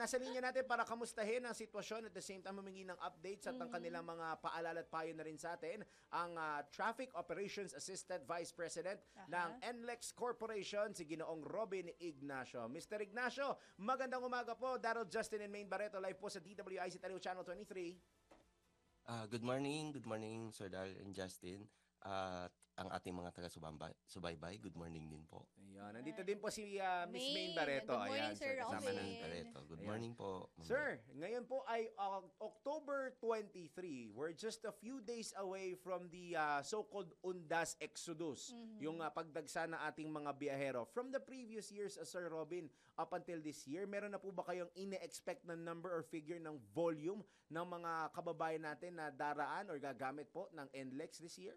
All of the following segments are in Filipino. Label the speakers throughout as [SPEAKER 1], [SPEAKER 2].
[SPEAKER 1] Nasa linya natin para kamustahin ang sitwasyon at the same time humingi ng updates at ang kanilang mga paalala at payo na rin sa atin ang Traffic Operations Assistant Vice President ng NLEX Corporation, si Ginoong Robin Ignacio. Mr. Ignacio, magandang umaga po. Daryl Justin and Maine Barreto live po sa DWIC Taliw Channel 23.
[SPEAKER 2] Good morning Sir Dal and Justin. At ang ating mga taga-subaybay, good morning din po.
[SPEAKER 1] Ayan, nandito din po si Miss Maine
[SPEAKER 3] Maine,
[SPEAKER 1] Barreto.
[SPEAKER 3] good morning,
[SPEAKER 1] Ayan,
[SPEAKER 3] Sir
[SPEAKER 2] Kasama
[SPEAKER 3] Robin.
[SPEAKER 2] ng Barreto. Good morning po.
[SPEAKER 1] Sir, ngayon po ay October 23. We're just a few days away from the so-called Undas Exodus, yung pagdagsa ng ating mga biyahero. From the previous years, Sir Robin, up until this year, meron na po ba kayong ine-expect na number or figure ng volume ng mga kababayan natin na daraan or gagamit po ng NLEX this year?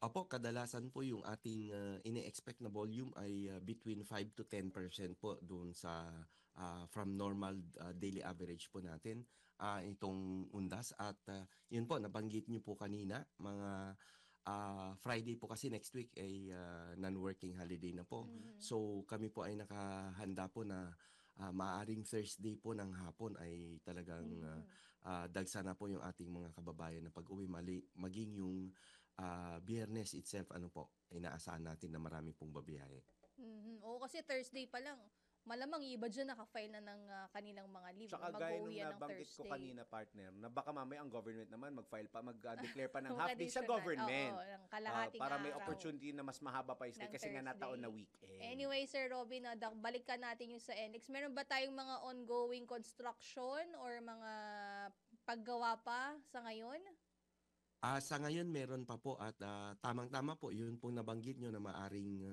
[SPEAKER 2] Opo, kadalasan po yung ating ine-expect na volume ay between 5 to 10% po doon sa from normal daily average po natin itong undas. At yun po, nabanggit niyo po kanina, mga Friday po kasi next week ay non-working holiday na po. So kami po ay nakahanda po na maaaring Thursday po ng hapon ay talagang dagsa na po yung ating mga kababayan na pag-uwi, maging yung Biyernes itself, inaasahan natin na marami pong babiyahe.
[SPEAKER 3] Oo, kasi Thursday pa lang. Malamang iba dyan nakafile na ng kanilang mga leave.
[SPEAKER 1] Tsaka gaya nung
[SPEAKER 3] Mag-uwian ng
[SPEAKER 1] nabanggit ko
[SPEAKER 3] Thursday.
[SPEAKER 1] kanina, partner, na baka mamaya ang government naman mag-declare pa ng
[SPEAKER 3] Kung
[SPEAKER 1] half day sa
[SPEAKER 3] additional,
[SPEAKER 1] government.
[SPEAKER 3] oo, ng kalahating
[SPEAKER 1] Para may
[SPEAKER 3] araw
[SPEAKER 1] opportunity na mas mahaba pa yung stay
[SPEAKER 3] ng
[SPEAKER 1] kasi nga
[SPEAKER 3] Thursday.
[SPEAKER 1] nataon na weekend.
[SPEAKER 3] Anyway, Sir Robin, balikan natin yung sa NX. Meron ba tayong mga ongoing construction or mga paggawa pa sa ngayon?
[SPEAKER 2] Sa ngayon meron pa po at tamang-tama po yun pong nabanggit nyo na maaring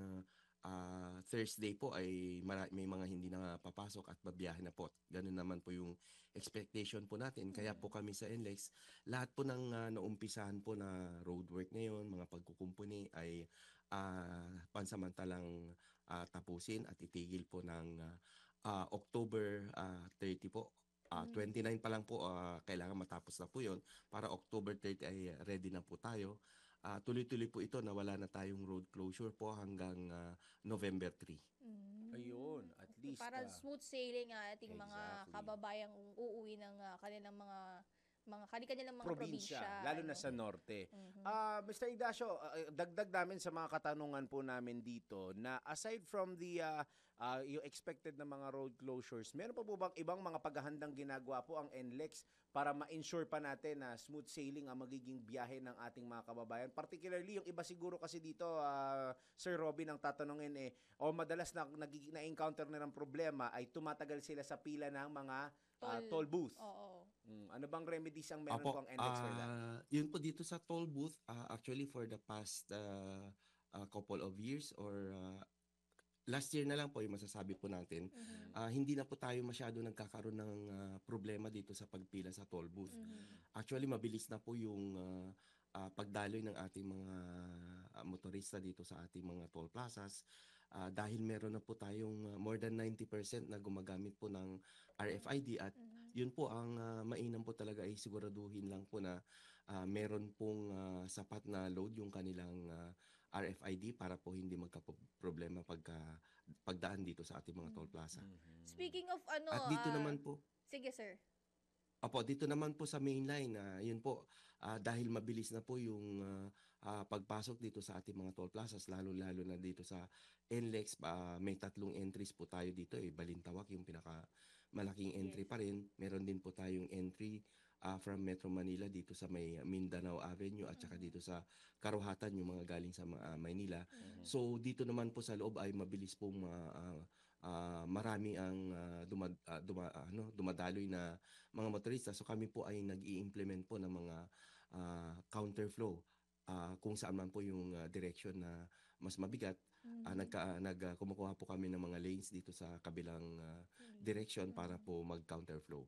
[SPEAKER 2] Thursday po ay may mga hindi na papasok at babiyahe na po. Ganun naman po yung expectation po natin. Kaya po kami sa NLEX, lahat po ng naumpisahan po na roadwork ngayon, mga pagkukumpuni ay pansamantalang tapusin at itigil po ng October 30 po. 29 pa lang po, kailangan matapos na po yun. Para October 30 ay ready na po tayo. Tuloy-tuloy po ito na wala na tayong road closure po hanggang November 3.
[SPEAKER 1] Ayun, at least.
[SPEAKER 3] Para smooth sailing ating mga
[SPEAKER 1] Exactly.
[SPEAKER 3] kababayang uuwi ng kanilang kanilang mga probinsya.
[SPEAKER 1] Lalo na sa norte. Mr. Ignacio, dagdag namin sa mga katanungan po namin dito na aside from the yung expected na mga road closures, meron pa po bang ibang mga paghahandang ginagawa po ang NLEX para ma-ensure pa natin na smooth sailing ang magiging biyahe ng ating mga kababayan? Particularly, yung iba siguro kasi dito, Sir Robin, ang tatanungin madalas na-encounter nilang problema ay tumatagal sila sa pila ng mga toll booth.
[SPEAKER 3] Oo.
[SPEAKER 1] Ano bang remedies ang meron po ang NLEX for that?
[SPEAKER 2] Yun po dito sa toll booth, actually for the past couple of years or last year na lang po yung masasabi po natin, hindi na po tayo masyado nagkakaroon ng problema dito sa pagpila sa toll booth. Actually, mabilis na po yung pagdaloy ng ating mga motorista dito sa ating mga toll plazas dahil meron na po tayong more than 90% na gumagamit po ng RFID at yun po ang mainam po talaga ay siguraduhin lang po na meron pong sapat na load yung kanilang RFID para po hindi magka-problema pagdaan dito sa ating mga toll plaza.
[SPEAKER 3] Speaking of
[SPEAKER 2] At dito naman po,
[SPEAKER 3] sige, sir.
[SPEAKER 2] dito naman po sa mainline, yun po, dahil mabilis na po yung pagpasok dito sa ating mga toll plazas, lalo-lalo na dito sa NLEX, may 3 entries po tayo dito, Balintawak yung pinakamalaking entry pa rin. Meron din po tayong entry from Metro Manila dito sa may Mindanao Avenue at saka dito sa Karuhatan, yung mga galing sa Maynila. So dito naman po sa loob ay mabilis pong marami ang dumadaloy na mga motorista. So kami po ay nag-i-implement po ng mga counterflow kung saan man po yung direction na mas mabigat. Kumukuha po kami ng mga lanes dito sa kabilang direction para po mag-counterflow.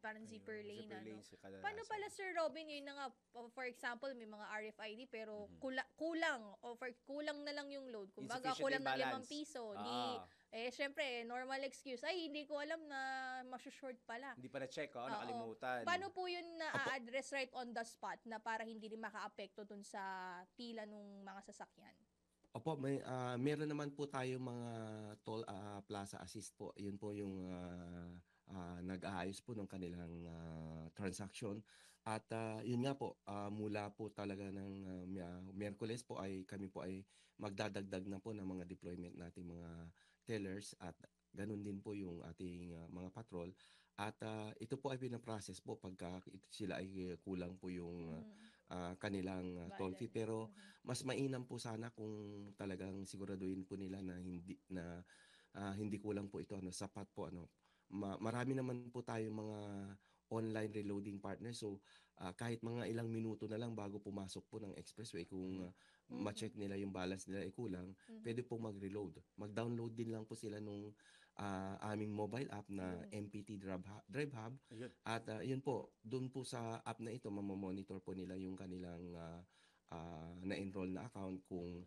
[SPEAKER 3] Parang zipper lane.
[SPEAKER 1] zipper lanes, kadalasan.
[SPEAKER 3] Paano pala, Sir Robin, yun na nga, for example, may mga RFID pero kulang na lang yung load. Kumbaga,
[SPEAKER 1] Insufficient
[SPEAKER 3] kulang ng
[SPEAKER 1] imbalance.
[SPEAKER 3] 5 piso. Syempre, normal excuse, ay, hindi ko alam na masusshort pala.
[SPEAKER 1] Hindi pa na-check,
[SPEAKER 3] Oo.
[SPEAKER 1] nakalimutan.
[SPEAKER 3] Paano po yun na-address right on the spot na para hindi rin maka-apekto dun sa pila ng mga sasakyan?
[SPEAKER 2] Opo, meron naman po tayo mga toll plaza assist po. Yun po yung nag-aayos po ng kanilang transaction. At yun nga po, mula po talaga ng Miyerkules po ay kami po ay magdadagdag na po ng mga deployment nating mga tellers at ganun din po yung ating mga patrol. At ito po ay pinaprocess po pagka sila ay kulang po yung kanilang toll fee.
[SPEAKER 3] Balance.
[SPEAKER 2] Pero mas mainam po sana kung talagang siguraduhin po nila na hindi kulang po ito, sapat po, marami naman po tayong mga online reloading partners. So kahit mga ilang minuto na lang bago pumasok po ng expressway, kung ma-check nila yung balance nila ay kulang, pwede pong mag-reload. Mag-download din lang po sila nung aming mobile app na MPT Drive Hub.
[SPEAKER 1] Ayun.
[SPEAKER 2] At yun po, doon po sa app na ito, mamamonitor po nila yung kanilang na-enroll na account, kung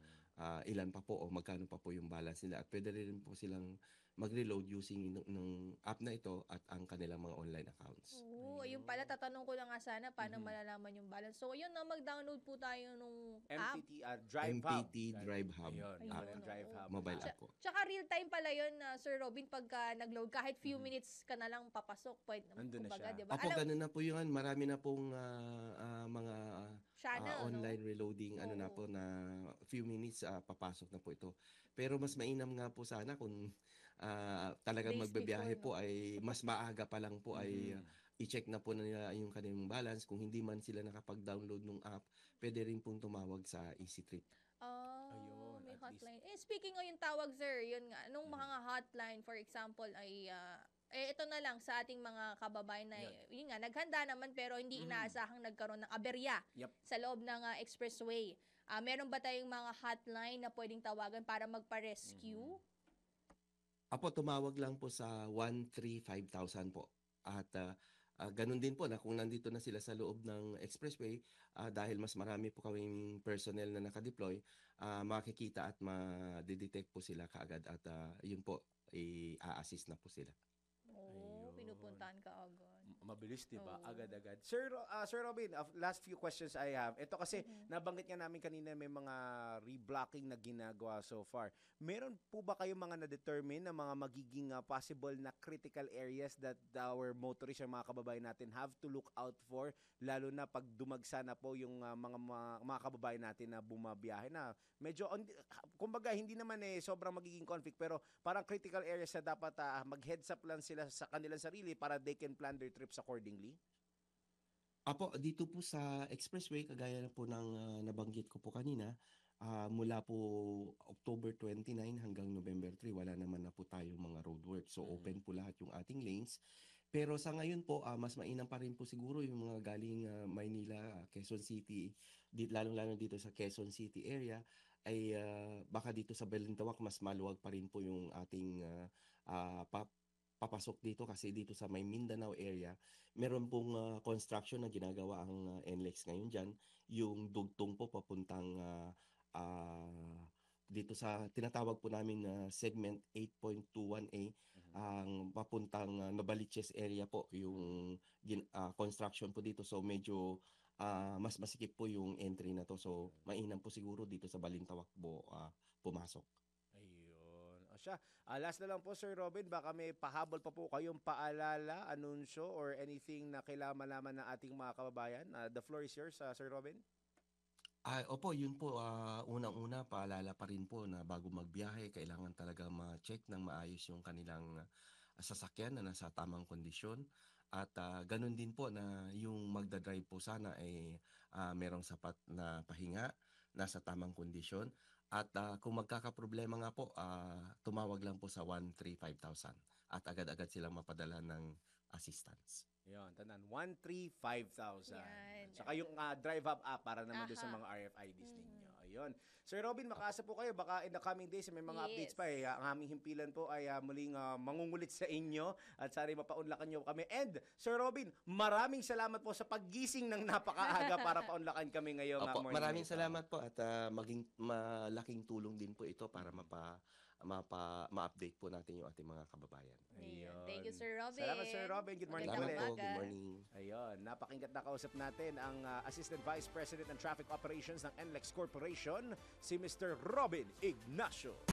[SPEAKER 2] ilan pa po o magkano pa po yung balance nila. At pwede rin po silang mag-reload using ng app na ito at ang kanilang mga online accounts.
[SPEAKER 3] Oo, ayun pala, tatanong ko na nga sana paano malalaman yung balance. So, ayun na, mag-download po tayo nung app.
[SPEAKER 1] MPT Drive Hub.
[SPEAKER 2] MPT Drive Hub.
[SPEAKER 1] Ayun,
[SPEAKER 3] Ayun,
[SPEAKER 1] yung Drive
[SPEAKER 3] oo.
[SPEAKER 1] Hub.
[SPEAKER 2] Mobile app po.
[SPEAKER 3] Tsaka real time pala yun, Sir Robin, pagka nag-load, kahit few minutes ka na lang papasok, pwede naman,
[SPEAKER 1] Nandun na
[SPEAKER 3] kumbaga,
[SPEAKER 1] siya.
[SPEAKER 3] di ba?
[SPEAKER 2] Opo, ganun na po yun. Marami na pong mga
[SPEAKER 3] Channel,
[SPEAKER 2] online reloading, na
[SPEAKER 3] Oo.
[SPEAKER 2] po, na few minutes papasok na po ito. Pero mas mainam nga po sana kung talagang
[SPEAKER 3] Days
[SPEAKER 2] magbebiyahe
[SPEAKER 3] before,
[SPEAKER 2] po ay mas maaga pa lang po ay i-check na po nila yung kanilang balance. Kung hindi man sila nakapag-download ng app, pwede rin pong tumawag sa Easy Trip.
[SPEAKER 1] Ayun,
[SPEAKER 3] May
[SPEAKER 1] at
[SPEAKER 3] hotline. Speaking of yung tawag, sir, yun nga, nung mga hotline, for example, ay, ito na lang sa ating mga kababayan na, yun nga, naghanda naman pero hindi inaasahang nagkaroon ng aberya
[SPEAKER 1] Yep.
[SPEAKER 3] sa loob ng expressway. Meron ba tayong mga hotline na pwedeng tawagan para magpa-rescue?
[SPEAKER 2] Apo, tumawag lang po sa 135,000 po. At ganun din po na kung nandito na sila sa loob ng expressway, dahil mas marami po kaming personnel na nakadeploy, makikita at ma-detect po sila kaagad at yun po, i-assist na po sila.
[SPEAKER 1] Ayun.
[SPEAKER 3] Pinupuntahan ka agad.
[SPEAKER 1] Mabilis, di ba?
[SPEAKER 3] Oo.
[SPEAKER 1] Agad-agad. Sir Robin, last few questions I have. Ito kasi, nabanggit nga namin kanina may mga reblocking na ginagawa so far. Meron po ba kayong mga na-determine na mga magiging possible na critical areas that our motorists, yung mga kababayan natin, have to look out for? Lalo na pag dumagsa na po yung mga kababayan natin na bumabiyahe na medyo, kumbaga, hindi naman sobrang magiging conflict, pero parang critical areas na dapat mag-heads up lang sila sa kanilang sarili para they can plan their trips accordingly?
[SPEAKER 2] Apo, dito po sa expressway, kagaya na po ng nabanggit ko po kanina, mula po October 29 hanggang November 3, wala naman na po tayong mga roadwork. So open po lahat yung ating lanes. Pero sa ngayon po, mas mainam pa rin po siguro yung mga galing Maynila, Quezon City, lalong-lalo dito sa Quezon City area, ay baka dito sa Balintawak mas maluwag pa rin po yung ating papasok dito, kasi dito sa may Mindanao area, meron pong construction na ginagawa ang NLEX ngayon dyan. Yung dugtong po papuntang dito sa tinatawag po namin na segment 8.21A, ang papuntang Novaliches area po yung construction po dito. So medyo mas masikip po yung entry na to. So mainam po siguro dito sa Balintawak po pumasok.
[SPEAKER 1] Ayun. O siya, last na lang po, Sir Robin, baka may pahabol pa po kayong paalala, anunsyo, or anything na kailangan malaman ng ating mga kababayan. The floor is yours, Sir Robin.
[SPEAKER 2] Opo, yun po, unang-una, paalala pa rin po na bago magbiyahe, kailangan talaga ma-check ng maayos yung kanilang sasakyan na nasa tamang kondisyon. At ganun din po na yung magdadrive po sana ay merong sapat na pahinga, nasa tamang kondisyon. At kung magkakaproblema nga po, tumawag lang po sa 135,000 at agad-agad silang mapadala ng assistance.
[SPEAKER 1] Ayun, tanan, 135,000.
[SPEAKER 3] Yan.
[SPEAKER 1] Saka yung Drive Hub app para naman doon sa mga RFIDs ninyo. Ayun. Sir Robin, makaasa po kayo. Baka in the coming days, may mga updates pa eh. Ang aming himpilan po ay muling mangungulit sa inyo at sana mapaunlakan nyo kami. And Sir Robin, maraming salamat po sa paggising ng napakaaga para paunlakan kami ngayong
[SPEAKER 2] Opo,
[SPEAKER 1] morning.
[SPEAKER 2] maraming
[SPEAKER 1] ito.
[SPEAKER 2] salamat po at maging malaking tulong din po ito para ma-update po natin yung ating mga kababayan.
[SPEAKER 3] Ayun.
[SPEAKER 1] Ayun.
[SPEAKER 3] Thank you, Sir Robin.
[SPEAKER 1] Salamat, Sir Robin. Good morning
[SPEAKER 2] Salamat
[SPEAKER 1] ulit.
[SPEAKER 2] po,
[SPEAKER 3] umaga.
[SPEAKER 2] good morning.
[SPEAKER 1] Ayun, napakinggat na kausap natin ang Assistant Vice President ng Traffic Operations ng NLEX Corporation, si Mr. Robin Ignacio.